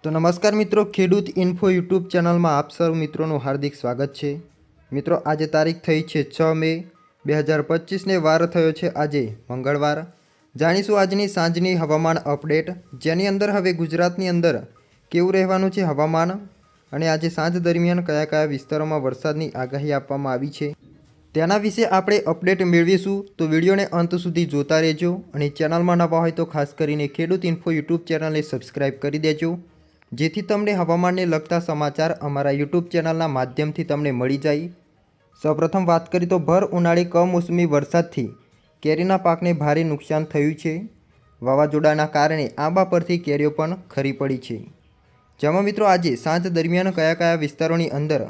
तो नमस्कार मित्रों, खेडूत इन्फो यूट्यूब चैनल में आप सर्व मित्रों हार्दिक स्वागत है। मित्रों, आज तारीख थई है 6 मे 2025 ने वार थयो छे आज मंगलवार। जाणीशुं आजनी सांजनी हवामान अपडेट, जेनी अंदर हवे गुजरातनी अंदर केवुं रहेवानुं छे हवामान अने आज सांज दरमियान कया कया विस्तारोमां वरसादनी आगाही आपवामां आवी छे तेना विषे आपणे अपडेट मेळवीशुं। तो विडियोने अंत सुधी जोता रहेजो अने चेनलमां नवा होय तो खास करीने खेडूत इन्फो यूट्यूब चेनलने सब्सक्राइब करी देजो, जेथी तमने हवामानने लगता समाचार अमारा यूट्यूब चेनलना माध्यमथी तमने मळी जाय। सौप्रथम बात करीए तो भर उनाळे कमोसमी वरसादथी केरीना पाकने भारे नुकसान थयुं छे। वावाजोडाना कारणे आंबा परथी केरीओ पण खरी पड़ी छे। जेमां मित्रों आज सांज दरमियान कया कया विस्तारोनी अंदर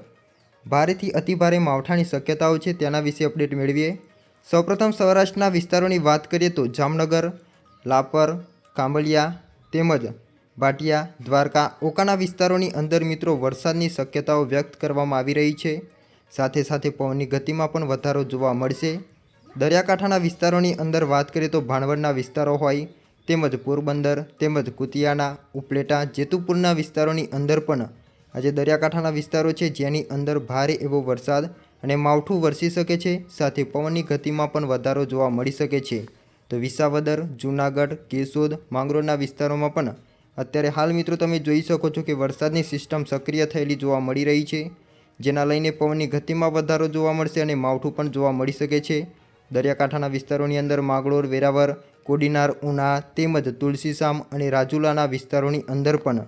भारेथी अतिभारे मावठानी शक्यताओ छे तेना विषे अपडेट मेळवीए। सौप्रथम सौराष्ट्રના विस्तारोनी बात करीए तो जामनगर, लापर, कांबलिया तेमज भाटिया, द्वारका, ओकाना विस्तारोनी अंदर मित्रों वरसादनी शक्यताओ व्यक्त करवामां आवी रही छे। साथे साथे पवननी गतिमां पण वधारो जोवा मळशे। दरियाकांठाना विस्तारोनी अंदर बात करीए तो भाणवडना विस्तारो होय तेमज पोरबंदर तेमज कुतियाना, उपलेटा, जेतुपुરના विस्तारोनी अंदर पण आज दरियाकांठाना विस्तारो छे जेनी अंदर भारे एवो वरसाद अने मावठुं वरसी शके छे। साथे पवननी गतिमां पण वधारो जोवा मळी शके छे। तो विसावदर, जूनागढ़, केशोद, मांगरोळना विस्तारोमां पण अत्यारे हाल मित्रों तमे जोई शको छो कि वरसादनी सिस्टम सक्रिय थयेली जोवा मळी रही छे, जेना लईने पवननी गतिमां वधारो जोवा मळशे अने मावठुं पण जोवा मळी शके छे। दरियाकांठाना विस्तारोनी अंदर मागलोर, वेरावर, कोडीनार, उना तेमज तुलसीशाम अने राजुलाना विस्तारोनी अंदर पण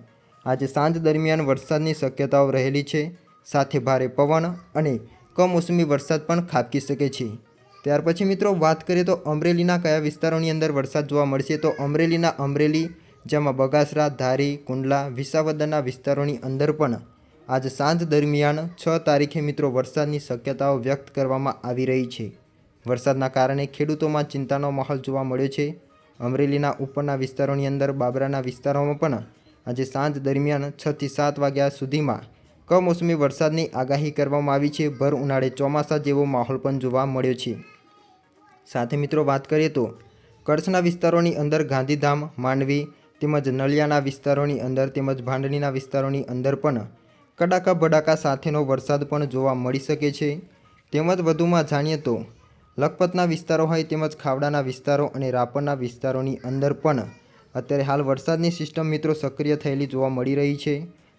आज सांज दरमियान वरसादनी शक्यताओ रहेली छे। साथे भारे पवन अने कमोसमी वरसाद पण खाबकी शके छे। त्यार पछी मित्रों बात करीए तो अमरेलीना कया विस्तारोनी अंदर वरसाद जोवा मळशे तो अमरेलीना अमरेली, जेमां बगासरा, धारी, कुंडला, विसावदરના विस्तारोनी अंदर पण आज सांज दरमियान 6 तारीखे मित्रों वरसादनी शक्यताओ व्यक्त करवामां आवी रही छे। वरसादना कारणे खेडूतोमां चिंतानो माहोल जोवा मळ्यो छे। अमरेलीना उपરના विस्तारोनी अंदर बाबराना विस्तारोमां पण आज सांज दरमियान 6 થી 7 वाग्या सुधीमां कमोसमी वरसादनी आगाही करवामां आवी छे। भर उनाळे ચોમાસા जेवो माहोल पण जोवा मळ्यो छे। साथे मित्रों बात करीए तो कच्छना विस्तारोनी अंदर गांधीधाम, मांडवी तेमज नलियाना विस्तारोनी अंदर तेमज भांडणीना विस्तारोनी अंदर पण कडाका भडाका साथेनो वरसाद पण जोवा मळी शके छे। तेमज वधुमां जाणीए तो लखपतना विस्तारो होय तेमज खावडाना विस्तारो अने रापરના विस्तारोनी अंदर पण अत्यारे हाल वरसादनी सिस्टम मित्रों सक्रिय थयेली जोवा मळी रही छे।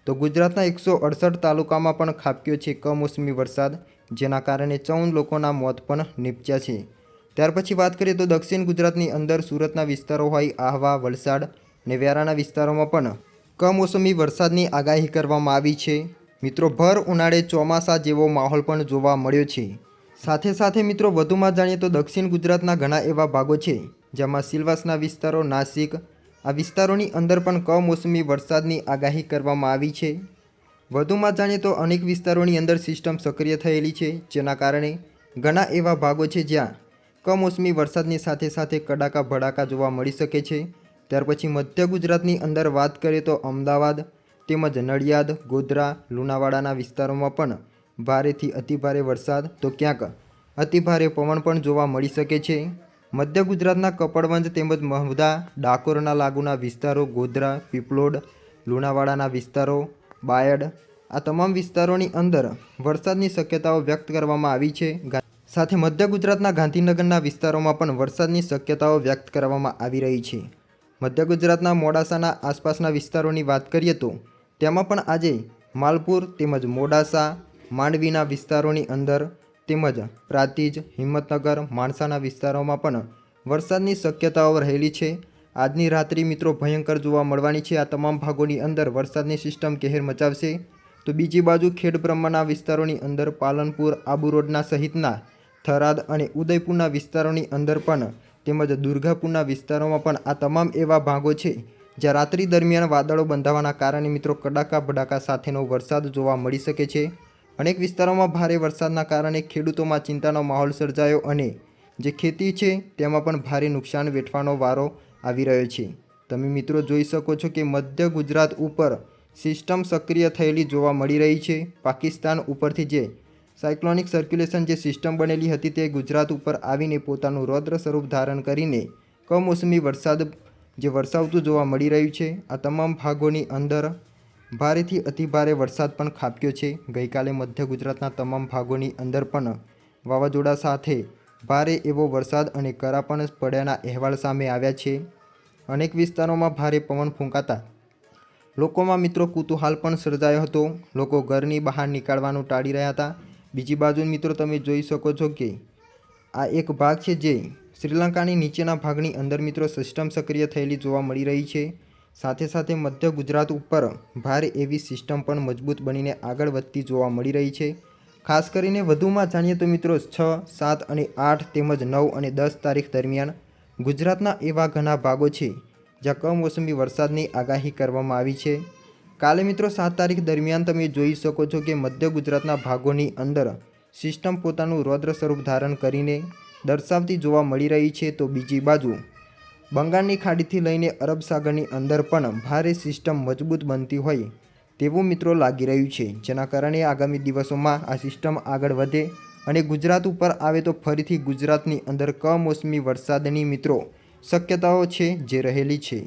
तो गुजरातना 168 तालुकामां पण खाबक्यो छे कमोसमी वरसाद, जेना कारणे 14 लोकोना मोत पण निपज्या छे। त्यार पछी बात करीए तो दक्षिण गुजरातनी अंदर सूरतना विस्तारो होय आहवा, वलसाड ने व्याराना विस्तारोमां पण कमोसमी वरसादनी आगाही करवामां आवी छे। मित्रों भर उनाळे ચોમાસા जेवो माहोल पण जोवा मळ्यो छे। साथे साथे मित्रों वधुमां जाणीए तो दक्षिण गुजरातना घणा एवा भागो छे जेमां सिलवासना विस्तारो, नासिक आ विस्तारोनी अंदर पण कमोसमी वरसादनी आगाही करवामां आवी छे। वधुमां जाणीए तो अनेक विस्तारोनी अंदर सिस्टम सक्रिय थयेली छे, जेना कारणे घणा एवा भागो छे ज्यां कमोसमी वरसादनी साथे साथे कडाका भडाका जोवा मळी शके छे। त्यार पछी मध्य गुजरातनी अंदर बात करीए तो अमदावाद तेमज नडियाद, गोधरा, लुणावाडाना विस्तारोमां पण भारेथी अतिभारे वरसाद तो क्यांक अतिभारे पवन पण जोवा मळी शके छे। मध्य गुजरातना कपड़वंज तेमज महुदा, डाकोરના लागुना विस्तारो, गोधरा, पीपलोड, लुणावाडाना विस्तारो, बायड आ तमाम विस्तारोनी अंदर वरसादनी शक्यताओ व्यक्त करवामां आवी छे। साथे मध्य गुजरातना गांधीनगरना विस्तारोमां पण वरसादनी शक्यताओ व्यक्त करवामां आवी रही छे। मध्य गुजरातना मोडासाना आसपासना विस्तारोनी बात करीए तो तेमां पण आजे मालपुर तेमज मोडासा, मांडवीना विस्तारोनी अंदर तेमज प्रांतिज, हिम्मतनगर, माणसाना विस्तारोमां पण वरसादनी शक्यताओ रहेली छे। आजनी रात्रि मित्रों भयंकर जोवा मळवानी छे। आ तमाम भागोनी अंदर वरसादनी सिस्टम कहेर मचावशे। तो बीजी बाजु खेडब्रह्माना विस्तारोनी अंदर पालनपुर, आबू रोडना सहितना थराद अने उदयपुરના विस्तारोनी अंदर पण तेमज दुर्गापुરના विस्तारोमां पण आ तमाम एवा भागो छे ज्यां रात्रि दरमियान वादळो बंधावाना कारणे मित्रों कडाका भडाका साथेनो वरसाद जोवा मळी शके छे। अनेक विस्तारोमां भारे वरसादना कारणे खेडूतोमां चिंतानो माहोल सर्जायो अने जे खेती छे तेमां पण भारे नुकसान वेठવાનો वारो आवी रह्यो छे। तमे मित्रों जोई शको छो कि मध्य गुजरात उपर सिस्टम सक्रिय थयेली जोवा मळी रही छे। पाकिस्तान उपरथी जे साइक्लोनिक सर्क्युलेशन जे सिस्टम बनेली हती ते गुजरात उपर आवीने पोतानुं रौद्र स्वरूप धारण करीने कमोसमी वरसाद जे वरसावतुं जोवा मळी रह्युं छे। आ तमाम भागोनी अंदर ભારેથી અતિભારે વરસાદ પણ ખાબક્યો છે। ગઈકાલે મધ્ય ગુજરાતના તમામ ભાગોની અંદર પણ વાવાઝોડા સાથે ભારે એવો વરસાદ અને કરા પણ પડ્યાના અહેવાલ સામે આવ્યા છે। અનેક વિસ્તારોમાં ભારે પવન ફૂંકાતા લોકોમાં મિત્રો કુતૂહલ પણ સર્જાયો હતો। લોકો ઘરની બહાર નીકળવાનું ટાળી રહ્યા હતા। બીજી બાજુ મિત્રો તમે જોઈ શકો છો કે આ એક ભાગ છે જે શ્રીલંકાની નીચેના ભાગની અંદર મિત્રો સિસ્ટમ સક્રિય થયેલી જોવા મળી રહી છે। સાથે સાથે મધ્ય ગુજરાત ઉપર ભારે એવી સિસ્ટમ પણ મજબૂત બનીને આગળ વધતી જોવા મળી રહી છે। ખાસ કરીને વધુમાં જાણીએ તો મિત્રો 6, 7 અને 8 તેમજ 9 અને 10 તારીખ દરમિયાન ગુજરાતના એવા ઘણા ભાગો છે જ્યાં કમોસમી વરસાદની આગાહી કરવામાં આવી છે। કાલે મિત્રો 7 તારીખ દરમિયાન તમે જોઈ શકો છો કે મધ્ય ગુજરાતના ભાગોની અંદર સિસ્ટમ પોતાનું રૌદ્ર સ્વરૂપ ધારણ કરીને દર્શાવતી જોવા મળી રહી છે। તો બીજી બાજુ બંગાળની ખાડીથી લઈને અરબ સાગરની અંદર પણ ભારે સિસ્ટમ મજબૂત બનતી હોય તેવું મિત્રો લાગી રહ્યું છે, જેના કારણે આગામી દિવસોમાં આ સિસ્ટમ આગળ વધે અને ગુજરાત ઉપર આવે તો ફરીથી ગુજરાતની અંદર કમોસમી વરસાદની મિત્રો શક્યતાઓ છે જે રહેલી છે।